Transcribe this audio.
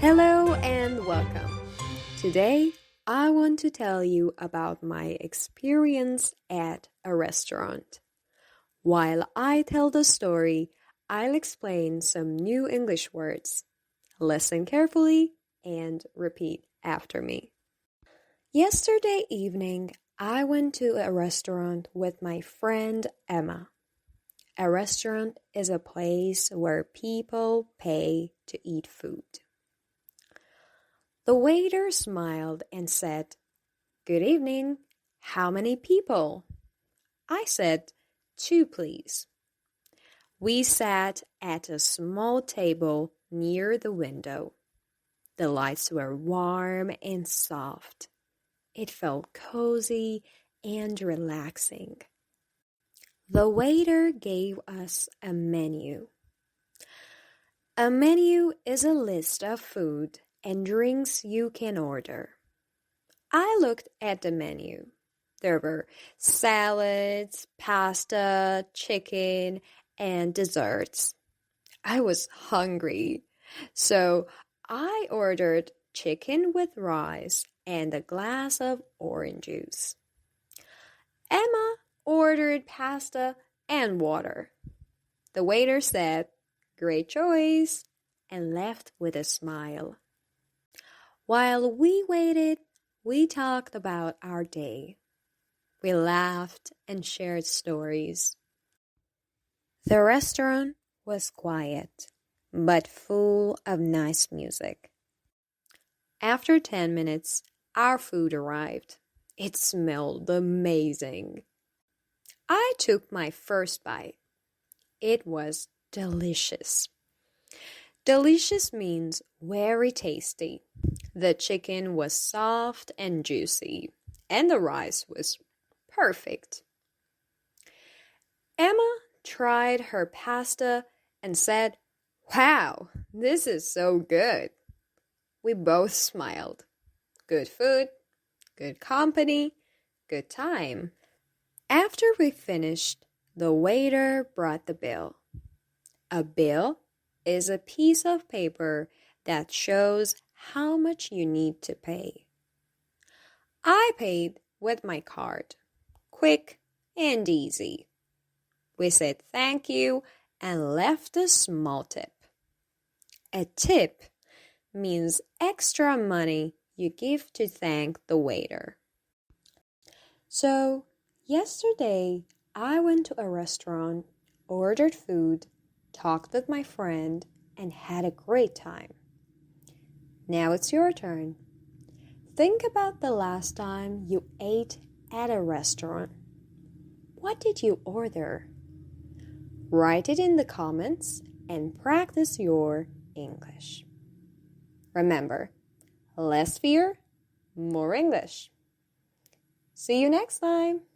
Hello and welcome. Today, I want to tell you about my experience at a restaurant. While I tell the story, I'll explain some new English words. Listen carefully and repeat after me. Yesterday evening, I went to a restaurant with my friend Emma. A restaurant is a place where people pay to eat food. The waiter smiled and said, "Good evening. How many people?" I said, "Two, please." We sat at a small table near the window. The lights were warm and soft. It felt cozy and relaxing. The waiter gave us a menu. A menu is a list of food and drinks you can order. I looked at the menu. There were salads, pasta, chicken, and desserts. I was hungry, so I ordered chicken with rice and a glass of orange juice. Emma ordered pasta and water. The waiter said, "Great choice," and left with a smile. While we waited, we talked about our day. We laughed and shared stories. The restaurant was quiet, but full of nice music. After 10 minutes, our food arrived. It smelled amazing. I took my first bite. It was delicious. Delicious means very tasty. The chicken was soft and juicy, and the rice was perfect. Emma tried her pasta and said, "Wow, this is so good." We both smiled. Good food, good company, good time. After we finished, the waiter brought the bill. A bill is a piece of paper that shows how much you need to pay. I paid with my card. Quick and easy. We said thank you and left a small tip. A tip means extra money you give to thank the waiter. So, yesterday I went to a restaurant, ordered food, talked with my friend, and had a great time. Now it's your turn. Think about the last time you ate at a restaurant. What did you order? Write it in the comments and practice your English. Remember, less fear, more English. See you next time.